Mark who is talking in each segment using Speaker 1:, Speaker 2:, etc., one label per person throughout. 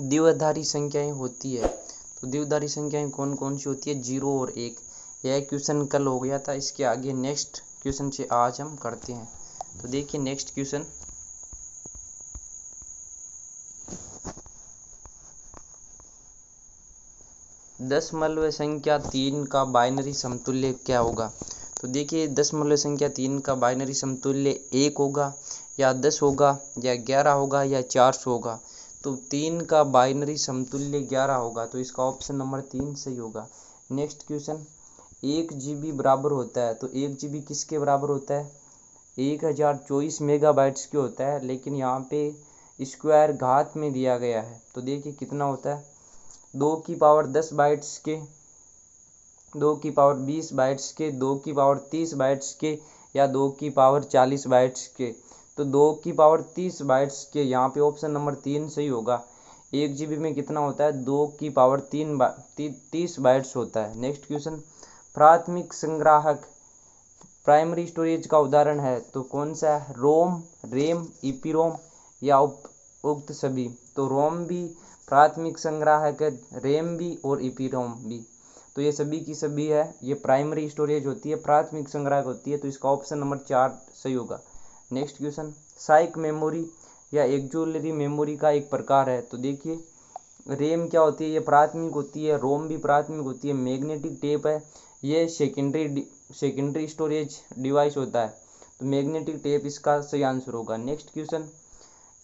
Speaker 1: द्विआधारी संख्याएं होती है। तो द्विआधारी संख्याएं कौन कौन सी होती है? 0 और 1। यह क्वेश्चन कल हो गया था, इसके आगे नेक्स्ट क्वेश्चन से आज हम करते हैं। तो देखिए नेक्स्ट क्वेश्चन, दशमलव संख्या 3 का बाइनरी समतुल्य क्या होगा? तो देखिए दशमलव संख्या 3 का बाइनरी समतुल्य 1 होगा या 10 होगा या 11 होगा या 400 होगा। तो 3 का बाइनरी समतुल्य 11 होगा, तो इसका ऑप्शन नंबर 3 सही होगा। नेक्स्ट क्वेश्चन, 1 GB बराबर होता है, तो 1 GB किसके बराबर होता है? 1024 मेगाबाइट्स के होता है, लेकिन यहाँ पे स्क्वायर घात में दिया गया है। तो देखिए कितना होता है, 2 की पावर 10 बाइट्स के, 2 की पावर 20 बाइट्स के, 2 की पावर 30 बाइट्स के या 2 की पावर 40 बाइट्स के। तो 2 की पावर 30 बाइट्स के, यहाँ पे ऑप्शन नंबर 3 सही होगा। 1 GB में कितना होता है? 2 की पावर 30 बाइट्स होता है। नेक्स्ट क्वेश्चन, प्राथमिक संग्राहक प्राइमरी स्टोरेज का उदाहरण है, तो कौन सा है? रोम, रैम, ईपीरोम या उक्त सभी। तो रोम भी प्राथमिक संग्राहक है, रैम भी और ईपीरोम भी। तो ये सभी की सभी है, ये प्राइमरी स्टोरेज होती है, प्राथमिक संग्राहक होती है। तो इसका ऑप्शन नंबर 4 सही होगा। नेक्स्ट क्वेश्चन, साइक मेमोरी या एक्जुलरी मेमोरी का एक प्रकार है। तो देखिए रैम क्या होती है? ये प्राथमिक होती है, रोम भी प्राथमिक होती है। मैग्नेटिक टेप है, ये सेकेंडरी स्टोरेज डिवाइस होता है। तो मैग्नेटिक टेप इसका सही आंसर होगा। नेक्स्ट क्वेश्चन,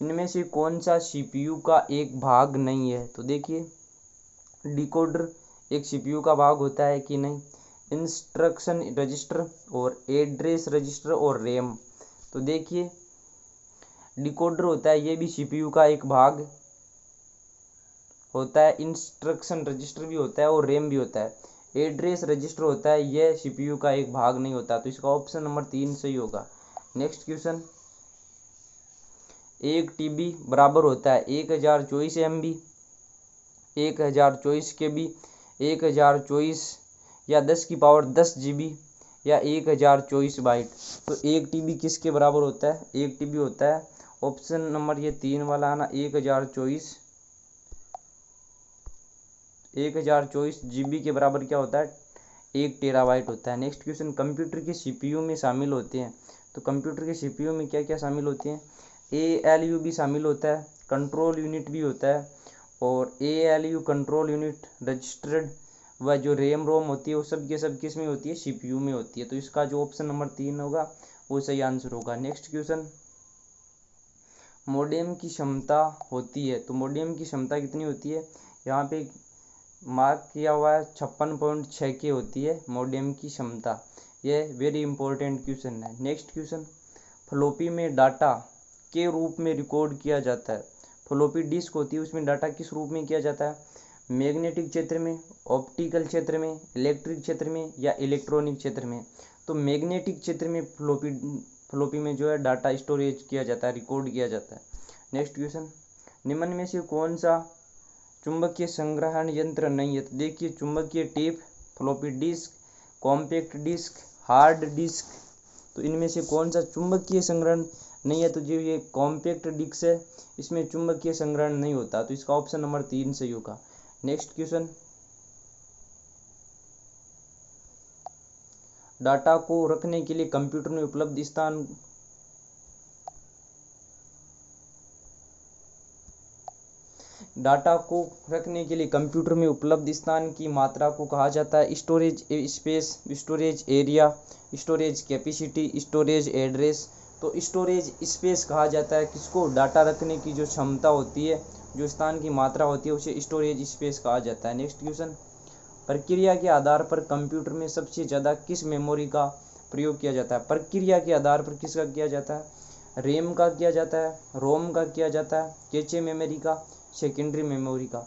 Speaker 1: इनमें से कौन सा सीपीयू का एक भाग नहीं है? तो देखिए डिकोडर एक सीपीयू का भाग होता है कि नहीं? इंस्ट्रक्शन रजिस्टर और एड्रेस रजिस्टर और रैम। तो देखिए डिकोडर होता है, ये भी सीपीयू का एक भाग होता है। इंस्ट्रक्शन रजिस्टर भी होता है और रैम भी होता है। एड्रेस रजिस्टर होता है, यह सीपीयू का एक भाग नहीं होता। तो इसका ऑप्शन नंबर 3 सही होगा। नेक्स्ट क्वेश्चन, 1 TB बराबर होता है 1024 MB, 1024 KB, 1024 या 10 की पावर 10 GB या 1024 बाइट। तो 1 TB किसके बराबर होता है? 1 TB होता है ऑप्शन नंबर ये 3 वाला आना, 1024 GB के बराबर क्या होता है? 1 टेराबाइट होता है। नेक्स्ट क्वेश्चन, कंप्यूटर के सीपीयू में शामिल होते हैं। तो कंप्यूटर के सीपीयू में क्या क्या शामिल होते हैं? ALU भी शामिल होता है, कंट्रोल यूनिट भी होता है, और ALU कंट्रोल यूनिट रजिस्टर्ड व जो रैम रोम होती है वो सब के सब किस में होती है? सीपीयू में होती है। तो इसका जो ऑप्शन नंबर 3 होगा वो सही आंसर होगा। नेक्स्ट क्वेश्चन, मोडेम की क्षमता होती है। तो मोडेम की क्षमता कितनी होती है? यहाँ पे मार्क किया हुआ है 56.6 की होती है मोडेम की क्षमता। यह वेरी इंपॉर्टेंट क्वेश्चन है। नेक्स्ट क्वेश्चन, फ्लॉपी में डाटा के रूप में रिकॉर्ड किया जाता है। फ्लॉपी डिस्क होती है, उसमें डाटा किस रूप में किया जाता है? मैग्नेटिक क्षेत्र में, ऑप्टिकल क्षेत्र में, इलेक्ट्रिक क्षेत्र में या इलेक्ट्रॉनिक क्षेत्र में। तो मैग्नेटिक क्षेत्र में फ्लॉपी में जो है डाटा स्टोरेज किया जाता है, रिकॉर्ड किया जाता है। नेक्स्ट क्वेश्चन, निम्न में से कौन सा चुंबकीय संग्रहण यंत्र नहीं है? तो देखिए चुंबकीय tape, floppy disk, compact disk, hard disk. तो इनमें से कौन सा चुंबकीय संग्रहण नहीं है? तो जो ये कॉम्पैक्ट डिस्क है इसमें चुंबकीय संग्रहण नहीं होता। तो इसका ऑप्शन नंबर 3 सही होगा। नेक्स्ट क्वेश्चन, डाटा को रखने के लिए कंप्यूटर में उपलब्ध स्थान डाटा को रखने के लिए कंप्यूटर में उपलब्ध स्थान की मात्रा को कहा जाता है storage space, storage area, storage capacity, storage address. तो स्टोरेज स्पेस कहा जाता है किसको? डाटा रखने की जो क्षमता होती है, जो स्थान की मात्रा होती है उसे स्टोरेज स्पेस कहा जाता है। नेक्स्ट क्वेश्चन, प्रक्रिया के आधार पर कंप्यूटर में सबसे ज़्यादा किस मेमोरी का प्रयोग किया जाता है? प्रक्रिया के आधार पर किसका किया जाता है? रैम का किया जाता है, रोम का किया जाता है, कैचे मेमोरी का, सेकेंडरी मेमोरी का।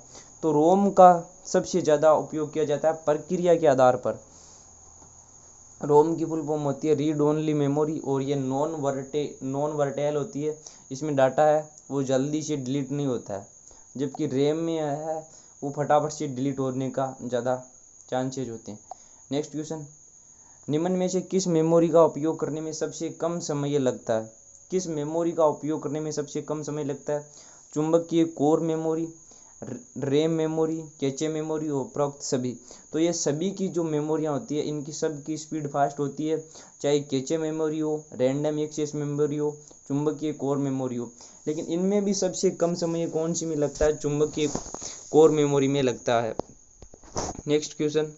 Speaker 1: तो रोम का सबसे ज़्यादा उपयोग किया जाता है प्रक्रिया के आधार पर। रोम की फुल फॉर्म होती है रीड ओनली मेमोरी, और ये नॉन वर्टेल होती है, इसमें डाटा है वो जल्दी से डिलीट नहीं होता है। जबकि रैम में है वो फटाफट से डिलीट होने का ज़्यादा चांसेज होते हैं। नेक्स्ट क्वेश्चन, निम्न में से किस मेमोरी का उपयोग करने में सबसे कम समय लगता है? किस मेमोरी का उपयोग करने में सबसे कम समय लगता है? चुंबकीय core memory, RAM memory, cache memory, उपरोक्त सभी। तो ये सभी की जो मेमोरियाँ होती है इनकी सब की स्पीड फास्ट होती है, चाहे कैचे मेमोरी हो, रैंडम एक्सेस मेमोरी हो, चुंबकीय कोर मेमोरी हो। लेकिन इनमें भी सबसे कम समय कौन सी में लगता है? चुंबकीय कोर मेमोरी में लगता है। नेक्स्ट क्वेश्चन,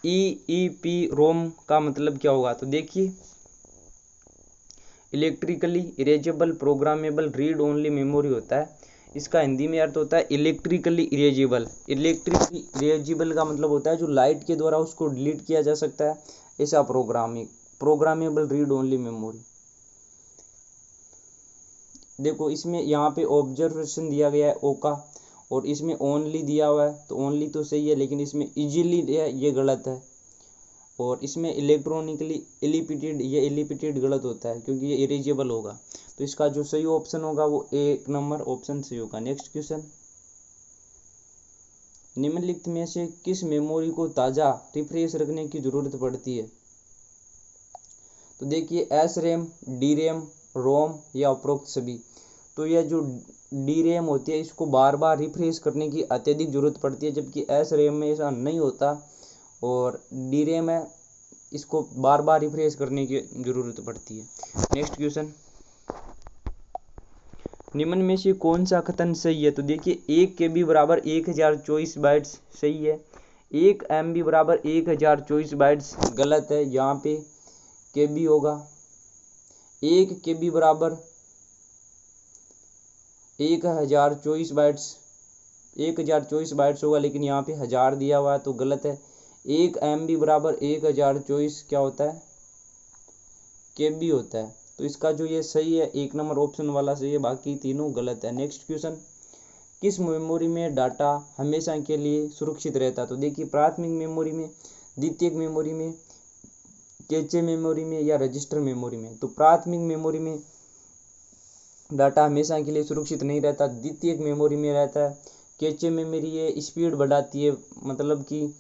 Speaker 1: EEPROM का मतलब क्या होगा? तो देखिए, electrically erasable programmable read only memory होता है। इसका हिंदी में अर्थ होता है इलेक्ट्रिकली इरेजेबल। इलेक्ट्रिकली इरेजेबल का मतलब होता है जो लाइट के द्वारा उसको डिलीट किया जा सकता है, ऐसा प्रोग्रामेबल रीड ओनली मेमोरी। देखो इसमें यहाँ पे ऑब्जर्वेशन दिया गया है ओ का, और इसमें ओनली दिया हुआ है, तो ओनली तो सही है, लेकिन इसमें इजीली है, ये गलत है। और इसमें इलेक्ट्रॉनिकली इलिपिटेड, ये इलिपिटेड गलत होता है क्योंकि ये इरेजेबल होगा। तो इसका जो सही ऑप्शन होगा वो 1 नंबर ऑप्शन सही होगा। नेक्स्ट क्वेश्चन, निम्नलिखित में से किस मेमोरी को ताज़ा रिफ्रेश रखने की जरूरत पड़ती है? तो देखिए, एस रैम, डी रैम, रोम या उपरोक्त सभी। तो यह जो डी रैम होती है इसको बार बार रिफ्रेश करने की अत्यधिक जरूरत पड़ती है, जबकि एस रैम में ऐसा नहीं होता। और डी रैम है, इसको बार बार रिफ्रेश करने की जरूरत पड़ती है। नेक्स्ट क्वेश्चन, निम्न में से कौन सा कथन सही है? तो देखिए, 1 KB बराबर 1024 बाइट्स सही है, 1 MB बराबर 1024 बाइट्स गलत है, यहाँ पे KB होगा। 1 KB बराबर 1024 बाइट्स, 1024 बाइट्स होगा, लेकिन यहाँ पे 1000 दिया हुआ है तो गलत है। 1 MB बराबर 1024 क्या होता है? KB होता है। तो इसका जो ये सही है 1 नंबर ऑप्शन वाला सही है, बाकी तीनों गलत है। नेक्स्ट क्वेश्चन, किस मेमोरी में डाटा हमेशा के लिए सुरक्षित रहता है? तो देखिए, प्राथमिक मेमोरी में, द्वितीयक मेमोरी में, कैचे मेमोरी में या रजिस्टर मेमोरी में? तो प्राथमिक मेमोरी में डाटा हमेशा के लिए सुरक्षित नहीं रहता, द्वितीयक मेमोरी में रहता है। कैचे मेमोरी ये स्पीड बढ़ाती है, मतलब कि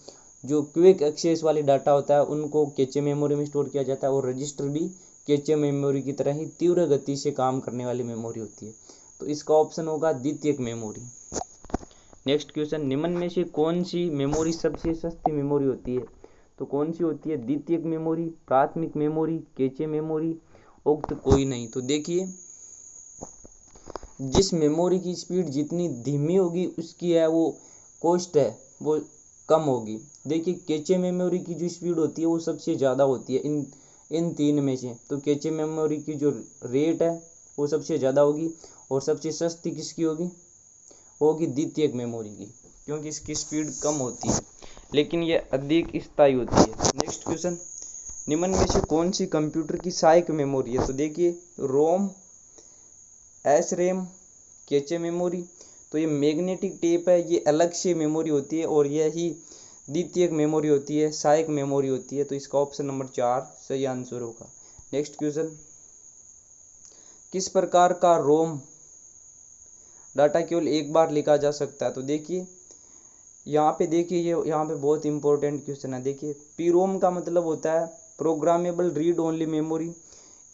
Speaker 1: जो क्विक एक्सेस वाली डाटा होता है उनको कैचे मेमोरी में स्टोर किया जाता है। और रजिस्टर भी कैचे मेमोरी की तरह ही तीव्र गति से काम करने वाली मेमोरी होती है। तो इसका ऑप्शन होगा द्वितीयक मेमोरी। नेक्स्ट क्वेश्चन, निम्न में से कौन सी मेमोरी सबसे सस्ती मेमोरी होती है? तो कौन सी होती है? द्वितीयक मेमोरी, प्राथमिक मेमोरी, कैचे मेमोरी, उक्त कोई नहीं। तो देखिए, जिस मेमोरी की स्पीड जितनी धीमी होगी उसकी है वो कॉस्ट है वो कम होगी। देखिए, कैचे मेमोरी की जो स्पीड होती है वो सबसे ज़्यादा होती है इन तीन में से। तो कैचे मेमोरी की जो रेट है वो सबसे ज़्यादा होगी, और सबसे सस्ती किसकी होगी द्वितीयक मेमोरी की, क्योंकि इसकी स्पीड कम होती है, लेकिन ये अधिक स्थायी होती है। नेक्स्ट क्वेश्चन, निम्न में से कौन सी कंप्यूटर की सहायक मेमोरी है? तो देखिए, रोम, एस रैम, कैचे मेमोरी। तो ये मैग्नेटिक टेप है, ये अलग से मेमोरी होती है, और यह ही द्वितीयक मेमोरी होती है, सहायक मेमोरी होती है। तो इसका ऑप्शन नंबर 4 सही आंसर होगा। नेक्स्ट क्वेश्चन, किस प्रकार का रोम डाटा केवल एक बार लिखा जा सकता है? तो देखिए, यहाँ पे देखिए, ये यहाँ पे बहुत इंपॉर्टेंट क्वेश्चन है। देखिए, पीरोम का मतलब होता है प्रोग्रामेबल रीड ओनली मेमोरी,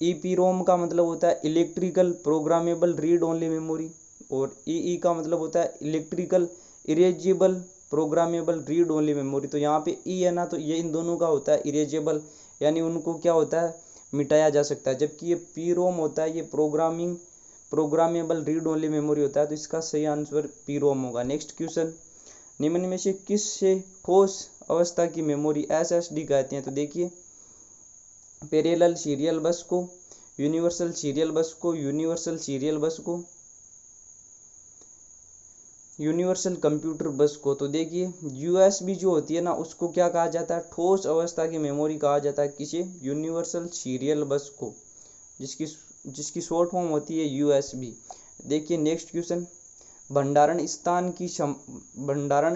Speaker 1: ईपीरोम का मतलब होता है electrical programmable read only memory, और ईई का मतलब होता है electrical erasable programmable read only memory. तो यहाँ पे ई है ना, तो ये इन दोनों का होता है इरेजेबल, यानी उनको क्या होता है, मिटाया जा सकता है, जबकि ये पीरोम होता है ये प्रोग्रामेबल रीड ओनली मेमोरी होता है। तो इसका सही आंसर पीरोम होगा। नेक्स्ट क्वेश्चन, निम्न में से किस से ठोस अवस्था की मेमोरी एसएसडी कहते हैं? तो देखिए, पैरेलल सीरियल बस को, यूनिवर्सल सीरियल बस को, यूनिवर्सल सीरियल बस को, यूनिवर्सल कंप्यूटर बस को। तो देखिए, यूएसबी जो होती है ना उसको क्या कहा जाता है? ठोस अवस्था की मेमोरी कहा जाता है। किसे? यूनिवर्सल सीरियल बस को, जिसकी शॉर्ट फॉर्म होती है यूएसबी। देखिए, नेक्स्ट क्वेश्चन, भंडारण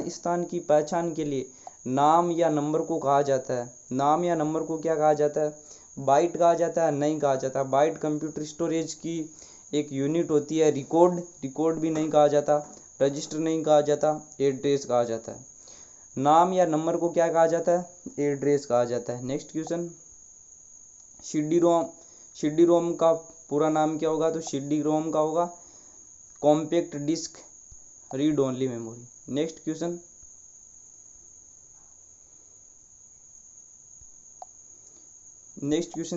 Speaker 1: स्थान की पहचान के लिए नाम या नंबर को कहा जाता है। नाम या नंबर को क्या कहा जाता है? बाइट कहा जाता है? नहीं कहा जाता। बाइट कंप्यूटर स्टोरेज की एक यूनिट होती है। रिकॉर्ड भी नहीं कहा जाता। रजिस्टर नहीं कहा जाता, एड्रेस कहा जाता है। नाम या नंबर को क्या कहा जाता है? एड्रेस कहा जाता है। नेक्स्ट क्वेश्चन, CD रोम का पूरा नाम क्या होगा? तो CD रोम का होगा compact disk read only memory. Next question,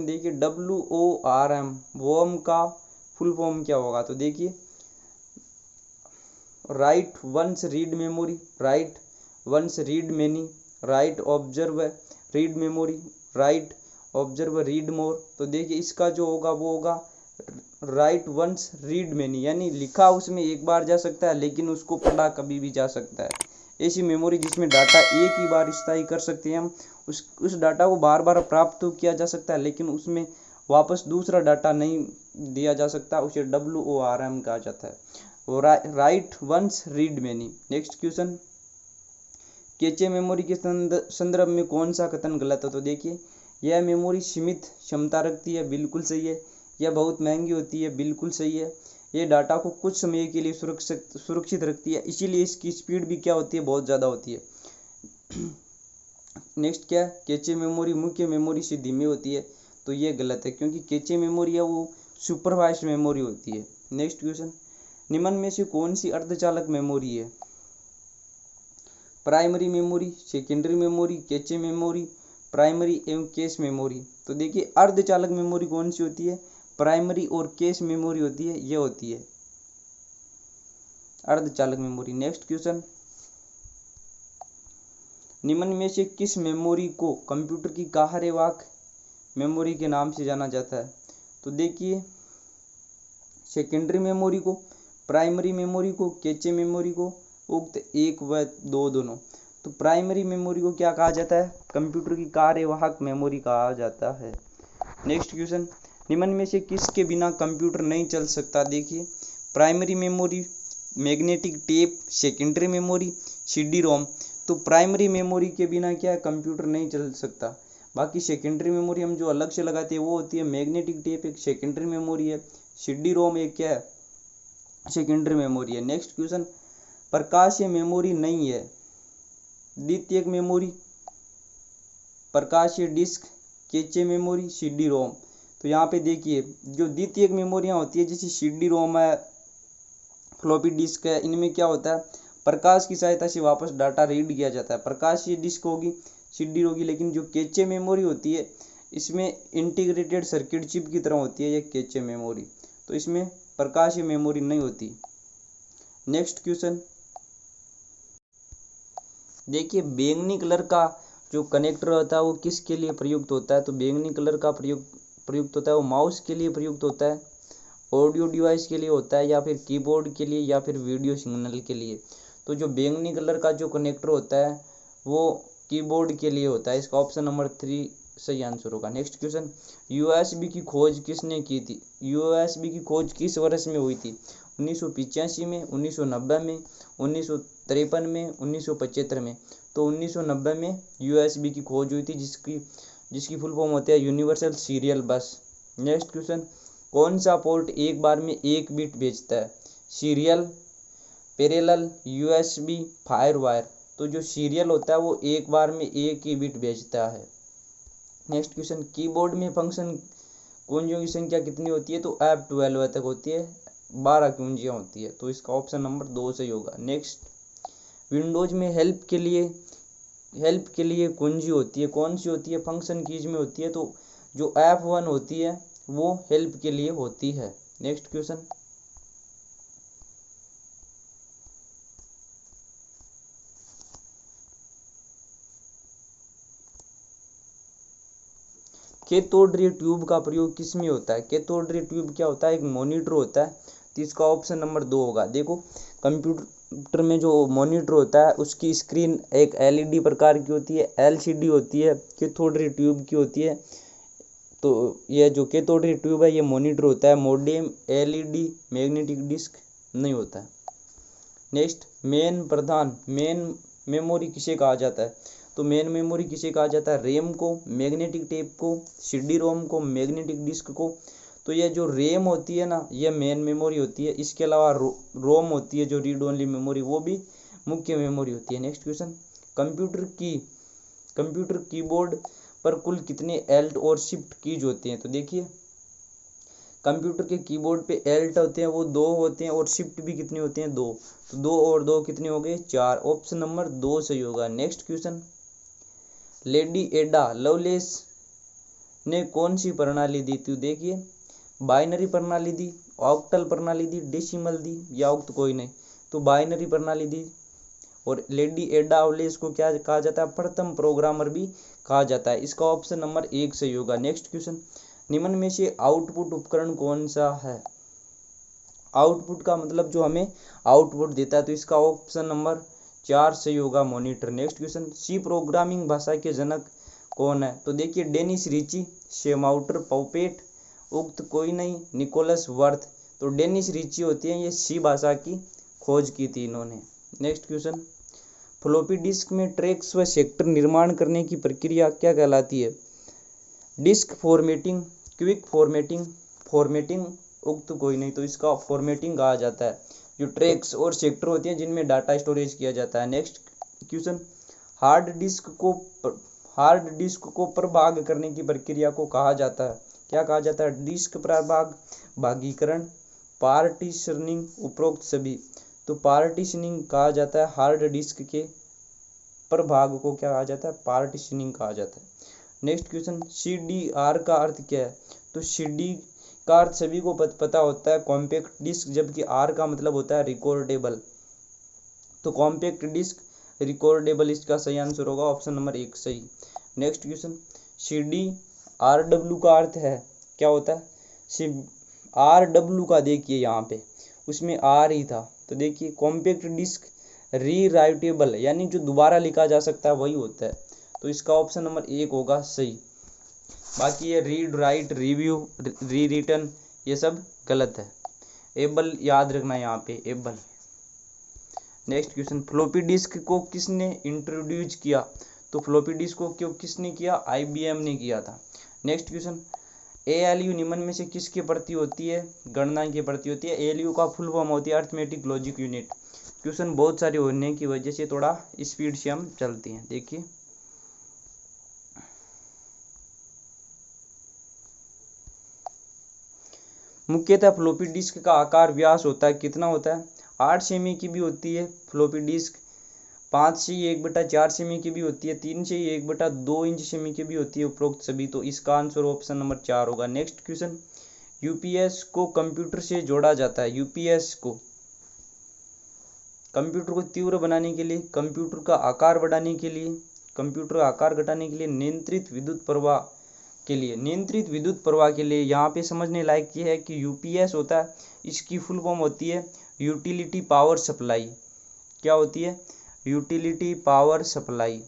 Speaker 1: देखिए WORM वॉर्म का फुल फॉर्म क्या होगा? तो देखिए write once read memory, write once read many, write observe read memory, write observe read more. तो देखिए इसका जो होगा वो होगा राइट वंस रीड मेनी, यानी लिखा उसमें एक बार जा सकता है लेकिन उसको पढ़ा कभी भी जा सकता है। ऐसी मेमोरी जिसमें डाटा एक ही बार स्थायी कर सकते हैं हम, उस डाटा को बार बार प्राप्त तो किया जा सकता है लेकिन उसमें वापस दूसरा डाटा नहीं दिया जा सकता, उसे WORM कहा जाता है। Write once read many. Next question, cache memory के संदर्भ में कौन सा कथन गलत है? तो देखिए यह मेमोरी सीमित क्षमता रखती है, बिल्कुल सही है। यह बहुत महंगी होती है, बिल्कुल सही है। ये डाटा को कुछ समय के लिए सुरक्षित रखती है, इसीलिए इसकी स्पीड भी क्या होती है? बहुत ज़्यादा होती है। नेक्स्ट क्या है? कैचे मेमोरी मुख्य मेमोरी से धीमी होती है, तो ये गलत है क्योंकि कैचे मेमोरी है वो सुपरवाइज्ड मेमोरी होती है। नेक्स्ट क्वेश्चन, निम्न में से कौन सी अर्धचालक मेमोरी है? Primary memory, secondary memory, cache memory, primary एवं कैश मेमोरी। तो देखिए अर्धचालक मेमोरी कौन सी होती है? प्राइमरी और कैश मेमोरी होती है, ये होती है अर्धचालक मेमोरी। नेक्स्ट क्वेश्चन, निम्न में से किस मेमोरी को कंप्यूटर की कार्यवाहक मेमोरी के नाम से जाना जाता है? तो देखिए सेकेंडरी मेमोरी को, प्राइमरी मेमोरी को, कैचे मेमोरी को, उक्त 1 व 2 दोनों। तो प्राइमरी मेमोरी को क्या कहा जाता है? कंप्यूटर की कार्यवाहक मेमोरी कहा जाता है। नेक्स्ट क्वेश्चन, निम्न में से किसके बिना कंप्यूटर नहीं चल सकता? देखिए primary memory, magnetic tape, secondary memory, CD रोम। तो प्राइमरी मेमोरी के बिना क्या है? कंप्यूटर नहीं चल सकता। बाकी सेकेंडरी मेमोरी हम जो अलग से लगाते हैं वो होती है मैग्नेटिक टेप, एक सेकेंडरी मेमोरी है। CD रोम एक क्या है? सेकेंडरी मेमोरी है। नेक्स्ट क्वेश्चन, प्रकाशीय मेमोरी नहीं है। द्वितीयक मेमोरी, प्रकाशीय डिस्क, कैचे मेमोरी, CD रोम। तो यहाँ पे देखिए जो द्वितीयक मेमोरियाँ होती है जैसे CD रोम है, फ्लॉपी डिस्क है, इनमें क्या होता है? प्रकाश की सहायता से वापस डाटा रीड किया जाता है। प्रकाशीय डिस्क होगी, CD होगी, लेकिन जो कैचे मेमोरी होती है इसमें इंटीग्रेटेड सर्किट चिप की तरह होती है ये कैचे मेमोरी, तो इसमें प्रकाशीय मेमोरी नहीं होती। नेक्स्ट क्वेश्चन, देखिए बैंगनी कलर का जो कनेक्टर होता है वो किसके लिए प्रयुक्त होता है? तो बैंगनी कलर का प्रयुक्त होता है वो माउस के लिए प्रयुक्त होता है, ऑडियो डिवाइस के लिए होता है, या फिर कीबोर्ड के लिए, या फिर वीडियो सिग्नल के लिए। तो जो बैंगनी कलर का जो कनेक्टर होता है वो कीबोर्ड के लिए होता है। इसका ऑप्शन नंबर 3 सही आंसर होगा। नेक्स्ट क्वेश्चन, USB की खोज किसने की थी? USB की खोज किस वर्ष में हुई थी? 1985 में, 1990 में, 1953 में, 1975 में। तो 1990 में USB की खोज हुई थी जिसकी फुल फॉर्म होती है यूनिवर्सल सीरियल बस। नेक्स्ट क्वेश्चन, कौन सा पोर्ट एक बार में 1 बिट भेजता है? Serial, parallel, USB, FireWire. तो जो सीरियल होता है वो एक बार में 1 ही बिट भेजता है। नेक्स्ट क्वेश्चन, कीबोर्ड में फंक्शन कुंजियों की संख्या कितनी होती है? तो F12 तक होती है, 12 कुंजियाँ होती है, तो इसका ऑप्शन नंबर 2 सही होगा। नेक्स्ट, विंडोज में हेल्प के लिए कुंजी होती है, कौन सी होती है? फंक्शन कीज में होती है, तो जो F1 होती है वो हेल्प के लिए होती है। Next question, cathode ray tube का प्रयोग किस में होता है? कैथोड रे ट्यूब क्या होता है? एक मॉनिटर होता है, तो इसका ऑप्शन नंबर 2 होगा। देखो कंप्यूटर में जो मॉनिटर होता है उसकी स्क्रीन एक LED प्रकार की होती है, LCD होती है, कैथोड रे ट्यूब की होती है। तो ये जो कैथोड रे ट्यूब है ये मॉनिटर होता है, मोडेम, LED, मैग्नेटिक डिस्क नहीं होता है। नेक्स्ट, मेन मेमोरी किसे कहा जाता है? तो मेन मेमोरी किसे कहा जाता है? रैम को, मैग्नेटिक टेप को, CD रोम को, मैग्नेटिक डिस्क को। तो ये जो रैम होती है ना, ये मेन मेमोरी होती है। इसके अलावा रोम होती है जो रीड ओनली मेमोरी, वो भी मुख्य मेमोरी होती है। नेक्स्ट क्वेश्चन, कंप्यूटर कीबोर्ड पर कुल कितने एल्ट और शिफ्ट कीज होते हैं? तो देखिए कंप्यूटर के कीबोर्ड पे एल्ट होते हैं वो 2 होते हैं, और शिफ्ट भी कितने होते हैं? 2। तो 2 और 2 कितने हो गए? 4। ऑप्शन नंबर 2 सही होगा। नेक्स्ट क्वेश्चन, लेडी एडा लवलेस ने कौन सी प्रणाली दी? तो देखिए बाइनरी प्रणाली दी, ऑक्टल प्रणाली दी, डेसिमल दी, या उक्त कोई नहीं। तो बाइनरी प्रणाली दी। और लेडी एडा लवलेस को क्या कहा जाता है? प्रथम प्रोग्रामर भी कहा जाता है। इसका ऑप्शन नंबर 1 सही होगा। नेक्स्ट क्वेश्चन, निम्न में से आउटपुट उपकरण कौन सा है? आउटपुट का मतलब जो हमें आउटपुट देता है, तो इसका ऑप्शन नंबर 4 सही होगा, monitor. Next question, C programming भाषा के जनक कौन है? तो देखिए डेनिस रिची, शेमाउटर पॉपेट, उक्त कोई नहीं, निकोलस वर्थ। तो डेनिस रिची होती है, ये सी भाषा की खोज की थी इन्होंने। नेक्स्ट क्वेश्चन, फ्लॉपी डिस्क में ट्रैक्स व सेक्टर निर्माण करने की प्रक्रिया क्या कहलाती है? डिस्क फॉर्मेटिंग, क्विक फॉर्मेटिंग, उक्त कोई नहीं। तो इसका फॉर्मेटिंग कहा जाता है। जो ट्रैक्स और सेक्टर होती हैं जिनमें डाटा स्टोरेज किया जाता है। नेक्स्ट क्वेश्चन, हार्ड डिस्क को प्रभाग करने की प्रक्रिया को कहा जाता है? क्या कहा जाता है? डिस्क प्रभाग, भागीकरण, पार्टीशनिंग, उपरोक्त सभी। तो पार्टीशनिंग कहा जाता है। हार्ड डिस्क के प्रभाग को क्या कहा जाता है? पार्टीशनिंग कहा जाता है। नेक्स्ट क्वेश्चन, CDR का अर्थ क्या है? तो CD का अर्थ सभी को पता होता है, कॉम्पैक्ट डिस्क, जबकि R का मतलब होता है रिकॉर्डेबल। तो कॉम्पैक्ट डिस्क, रिकॉर्डेबल, इसका सही आंसर होगा ऑप्शन नंबर 1 सही। नेक्स्ट क्वेश्चन, CDRW का अर्थ है, क्या होता है? RW का देखिए यहाँ पे उसमें R ही था। तो देखिए कॉम्पैक्ट डिस्क रीराइटेबल, यानी जो दोबारा लिखा जा सकता है वही होता है। तो इसका ऑप्शन नंबर 1 होगा सही। बाकी ये रीड, राइट, रिव्यू, री रिटर्न, ये सब गलत है। एबल याद रखना यहाँ पे, able. Next question, floppy disk को किसने इंट्रोड्यूस किया? तो फ्लॉपी डिस्क को क्यों किसने किया? IBM ने किया था। नेक्स्ट क्वेश्चन, ALU निम्न में से किसके प्रति होती है? गणना की प्रति होती है। ALU का फुल फॉर्म होती है अर्थमेटिक लॉजिक यूनिट। क्वेश्चन बहुत सारे होने की वजह से थोड़ा स्पीड से हम चलते हैं। देखिए मुख्यतः फ्लॉपी डिस्क का आकार व्यास होता है, कितना होता है? 8 सेमी की भी होती है फ्लॉपी डिस्क, 5 से 1/4 सेमी की भी होती है, 3 से 1/2 इंच सेमी की भी होती है, उपरोक्त सभी। तो इसका आंसर ऑप्शन नंबर 4 होगा। नेक्स्ट क्वेश्चन, UPS को कंप्यूटर से जोड़ा जाता है। UPS को कंप्यूटर को तीव्र बनाने के लिए, कंप्यूटर का आकार बढ़ाने के लिए, कंप्यूटर का आकार घटाने के लिए, नियंत्रित विद्युत प्रवाह के लिए। नियंत्रित विद्युत प्रवाह के लिए यहाँ पे समझने लायक ये है कि UPS होता है, इसकी फुल फॉर्म होती है यूटिलिटी पावर सप्लाई। क्या होती है? यूटिलिटी पावर सप्लाई,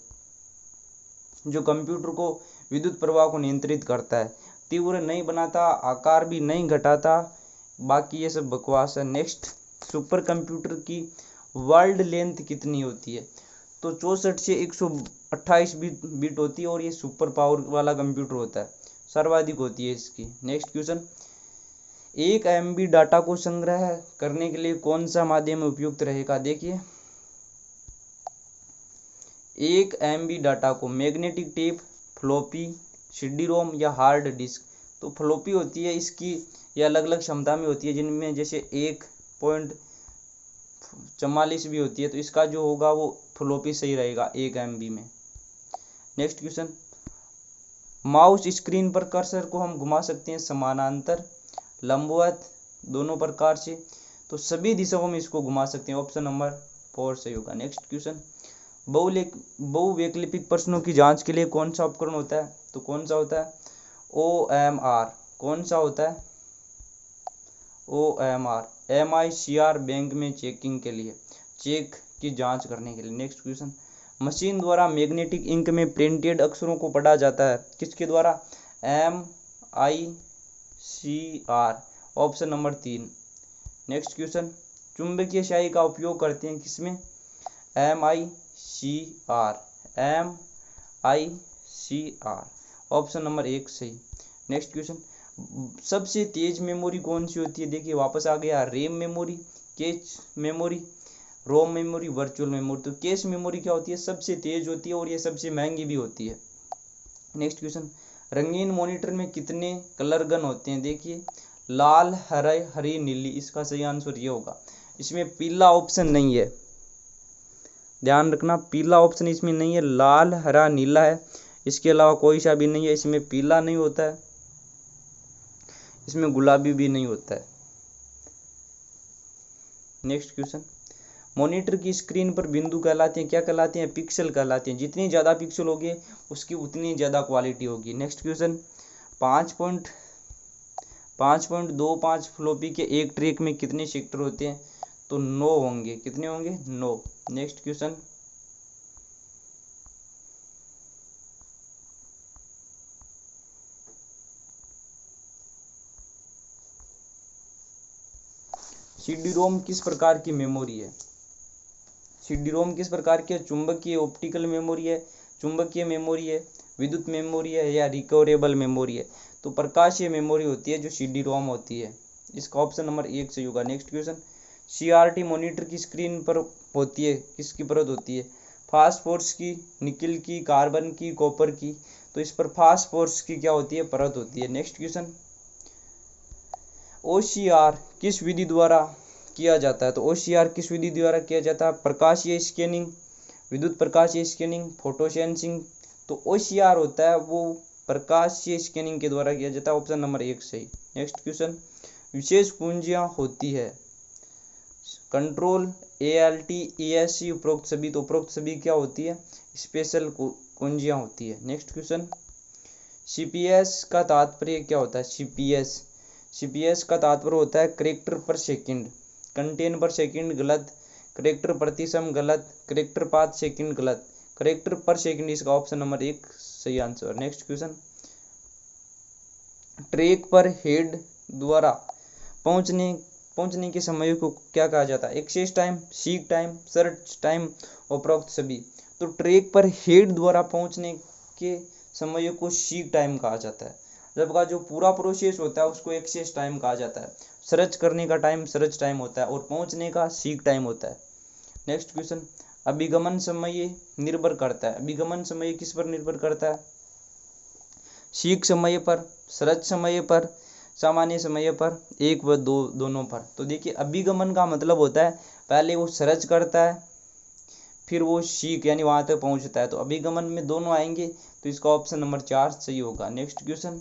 Speaker 1: जो कंप्यूटर को विद्युत प्रवाह को नियंत्रित करता है। तीव्र नहीं बनाता, आकार भी नहीं घटाता, बाकी ये सब बकवास है। नेक्स्ट, सुपर कंप्यूटर की वर्ल्ड लेंथ कितनी होती है? तो 64 से 128 बिट होती है, और ये सुपर पावर वाला कंप्यूटर होता है, सर्वाधिक होती है इसकी। नेक्स्ट क्वेश्चन, 1 MB डाटा को संग्रह करने के लिए कौन सा माध्यम उपयुक्त रहेगा? देखिए 1 MB डाटा को मैग्नेटिक टेप, फ्लॉपी, CD-ROM या हार्ड डिस्क। तो फ्लॉपी होती है इसकी, ये अलग अलग क्षमता में होती है, जिनमें जैसे 1.44 भी होती है। तो इसका जो होगा वो फ्लॉपी सही रहेगा 1 MB में। नेक्स्ट क्वेश्चन, माउस स्क्रीन पर कर्सर को हम घुमा सकते हैं समानांतर, लंबवत, दोनों प्रकार से। तो सभी दिशाओं में इसको घुमा सकते हैं, ऑप्शन नंबर 4 सही होगा। नेक्स्ट क्वेश्चन, बहुवैकल्पिक प्रश्नों की जांच के लिए कौन सा उपकरण होता है? तो कौन सा होता है? OMR। कौन सा होता है? OMR। MICR बैंक में चेकिंग के लिए, चेक की जांच करने के लिए। नेक्स्ट क्वेश्चन, मशीन द्वारा मैग्नेटिक इंक में प्रिंटेड अक्षरों को पढ़ा जाता है, किसके द्वारा? MICR, option number 3। Next question, चुंबकीय स्याही का उपयोग करते हैं किसमें? MICR, ऑप्शन नंबर 1 सही। नेक्स्ट क्वेश्चन, सबसे तेज मेमोरी कौन सी होती है? देखिए वापस आ गया रैम मेमोरी, कैश मेमोरी, रोम मेमोरी, वर्चुअल मेमोरी। तो कैश मेमोरी क्या होती है? सबसे तेज होती है और ये सबसे महंगी भी होती है। नेक्स्ट क्वेश्चन, रंगीन मॉनिटर में कितने कलर गन होते हैं? देखिए लाल, हरे, हरी, नीली। इसका सही आंसर ये होगा। इसमें पीला ऑप्शन नहीं है, ध्यान रखना, पीला ऑप्शन इसमें नहीं है। लाल, हरा, नीला है, इसके अलावा कोई सा भी नहीं है। इसमें पीला नहीं होता है, इसमें गुलाबी भी नहीं होता है। नेक्स्ट क्वेश्चन, मॉनिटर की स्क्रीन पर बिंदु कहलाते हैं, क्या कहलाते हैं? पिक्सल कहलाते हैं। जितनी ज़्यादा पिक्सल होगी उसकी उतनी ज़्यादा क्वालिटी होगी। नेक्स्ट क्वेश्चन, 5.25 फ्लॉपी के एक ट्रैक में कितने सेक्टर होते हैं? तो 9 होंगे। कितने होंगे? 9। नेक्स्ट क्वेश्चन, CD रोम किस प्रकार की मेमोरी है? CD रोम किस प्रकार की है? चुंबकीय ऑप्टिकल मेमोरी है, चुंबकीय मेमोरी है, विद्युत मेमोरी है, या रिकवरेबल मेमोरी है? तो प्रकाशीय मेमोरी होती है जो CD रोम होती है। इसका ऑप्शन नंबर 1 सही होगा। नेक्स्ट क्वेश्चन, CRT मॉनिटर की स्क्रीन पर होती है, किसकी परत होती है? फास्फोरस की, निकल की, कार्बन की, कॉपर की। तो इस पर फास्फोरस की क्या होती है? परत होती है। नेक्स्ट क्वेश्चन, OCR किस विधि द्वारा किया जाता है? तो OCR किस विधि द्वारा किया जाता है? प्रकाशीय स्कैनिंग, विद्युत प्रकाशीय स्कैनिंग, फोटो सेंसिंग। तो OCR होता है वो प्रकाशीय स्कैनिंग के द्वारा किया जाता है। ऑप्शन नंबर 1 सही। नेक्स्ट क्वेश्चन, विशेष कुंजियां होती है, कंट्रोल, ALT, ESC, उपरोक्त सभी। तो उपरोक्त सभी क्या होती है? स्पेशल कुंजियां होती है। नेक्स्ट क्वेश्चन, CPS का तात्पर्य क्या होता है? CPS का तात्पर्य होता है character per second, contain per second गलत, कैरेक्टर प्रति सम गलत, कैरेक्टर पाथ सेकंड गलत, कैरेक्टर पर सेकंड। इसका ऑप्शन नंबर 1 सही आंसर। नेक्स्ट क्वेश्चन, ट्रैक पर हेड द्वारा पहुंचने के समय को क्या कहा जाता है? Access time, seek time, search time, उपरोक्त सभी। तो ट्रैक पर हेड द्वारा पहुंचने के समय को सीक टाइम कहा जाता है। जबकि जो पूरा प्रोसेस होता है उसको एक्सेस टाइम कहा जाता है। सर्च करने का टाइम सर्च टाइम होता है और पहुंचने का सीक टाइम होता है। नेक्स्ट क्वेश्चन, अभिगमन समय निर्भर करता है, अभिगमन समय किस पर निर्भर करता है? सीक समय पर, सर्च समय पर, सामान्य समय पर, एक व दो दोनों पर। तो देखिए अभिगमन का मतलब होता है पहले वो सर्च करता है फिर वो सीक यानी वहां तक पहुंचता है। तो अभिगमन में दोनों आएंगे, तो इसका ऑप्शन नंबर 4 सही होगा। नेक्स्ट क्वेश्चन,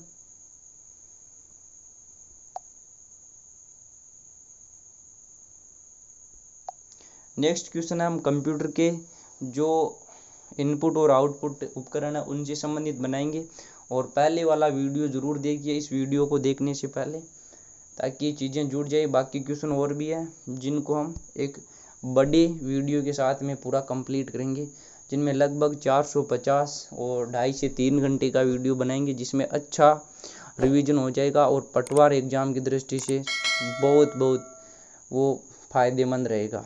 Speaker 1: नेक्स्ट क्वेश्चन है हम कंप्यूटर के जो इनपुट और आउटपुट उपकरण है उनसे संबंधित बनाएंगे। और पहले वाला वीडियो ज़रूर देखिए इस वीडियो को देखने से पहले, ताकि ये चीज़ें जुड़ जाए। बाकी क्वेश्चन और भी हैं जिनको हम एक बड़े वीडियो के साथ में पूरा कंप्लीट करेंगे, जिनमें लगभग 450 और 2.5 से 3 घंटे का वीडियो बनाएंगे, जिसमें अच्छा रिवीजन हो जाएगा और पटवार एग्ज़ाम की दृष्टि से बहुत वो फ़ायदेमंद रहेगा।